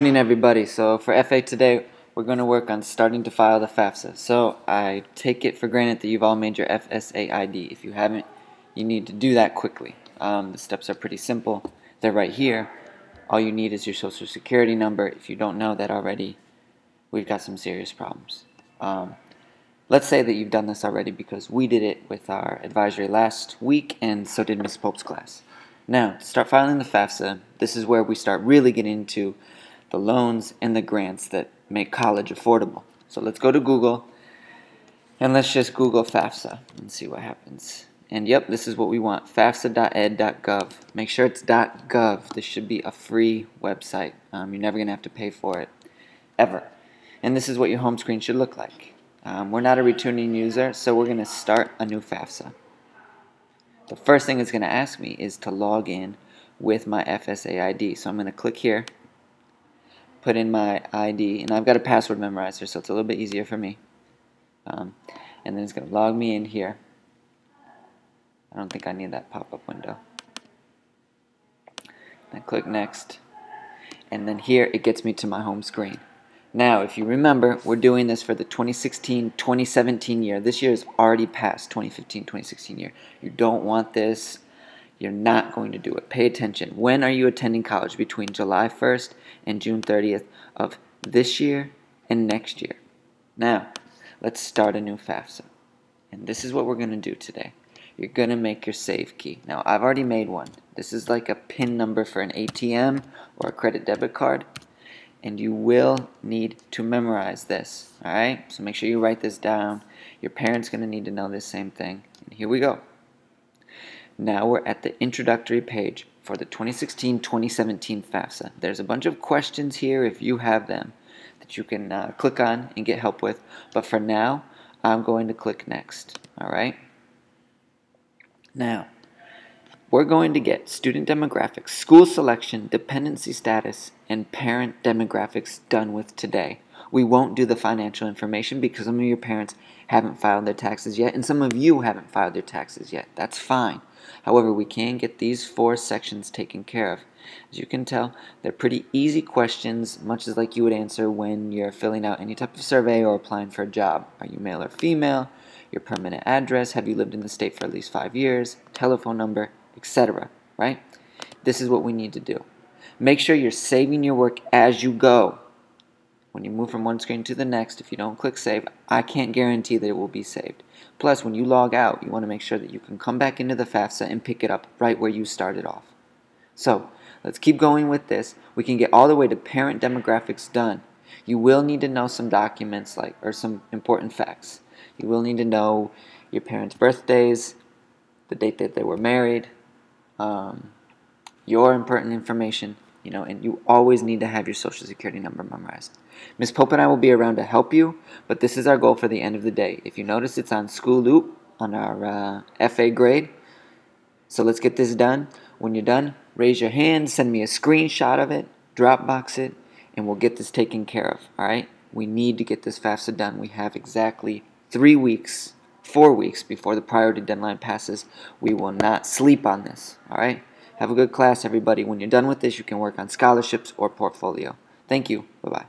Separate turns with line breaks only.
Good evening, everybody. So for FA today, we're going to work on starting to file the FAFSA. So I take it for granted that you've all made your FSA ID. If you haven't, you need to do that quickly. The steps are pretty simple. They're right here. All you need is your social security number. If you don't know that already, we've got some serious problems. Let's say that you've done this already because we did it with our advisory last week, and so did Ms. Pope's class. Now, to start filing the FAFSA, this is where we start really getting into the loans and the grants that make college affordable. So let's go to Google and let's just Google FAFSA and see what happens. And yep, this is what we want, fafsa.ed.gov. Make sure it's .gov. This should be a free website. You're never going to have to pay for it, ever. And this is what your home screen should look like. We're not a returning user, so we're going to start a new FAFSA. The first thing it's going to ask me is to log in with my FSA ID. So I'm going to click here, put in my ID, and I've got a password memorizer, so it's a little bit easier for me. And then it's going to log me in here. I don't think I need that pop-up window. I click next, and then here it gets me to my home screen. Now, if you remember, we're doing this for the 2016-2017 year. This year is already past 2015-2016 year. You don't want this. You're not going to do it. Pay attention. When are you attending college? Between July 1st and June 30th of this year and next year. Now, let's start a new FAFSA. And this is what we're going to do today. You're going to make your save key. Now, I've already made one. This is like a PIN number for an ATM or a credit debit card. And you will need to memorize this. Alright? So make sure you write this down. Your parents are going to need to know this same thing. And here we go. Now we're at the introductory page for the 2016-2017 FAFSA. There's a bunch of questions here, if you have them, that you can click on and get help with. But for now, I'm going to click next. Alright? Now, we're going to get student demographics, school selection, dependency status, and parent demographics done with today. We won't do the financial information because some of your parents haven't filed their taxes yet, and some of you haven't filed their taxes yet. That's fine. However, we can get these 4 sections taken care of. As you can tell, they're pretty easy questions, much as like you would answer when you're filling out any type of survey or applying for a job. Are you male or female? Your permanent address? Have you lived in the state for at least 5 years? Telephone number? Etc. Right? This is what we need to do. Make sure you're saving your work as you go. When you move from one screen to the next, if you don't click save, I can't guarantee that it will be saved. Plus, when you log out, you want to make sure that you can come back into the FAFSA and pick it up right where you started off. So, let's keep going with this. We can get all the way to parent demographics done. You will need to know some documents or some important facts. You will need to know your parents' birthdays, the date that they were married, your important information, and you always need to have your social security number memorized. Ms. Pope and I will be around to help you, but this is our goal for the end of the day. If you notice, it's on School Loop on our FA grade. So let's get this done. When you're done, raise your hand, send me a screenshot of it, Dropbox it, and we'll get this taken care of. All right? We need to get this FAFSA done. We have exactly 4 weeks before the priority deadline passes. We will not sleep on this. All right? Have a good class, everybody. When you're done with this, you can work on scholarships or portfolio. Thank you. Bye-bye.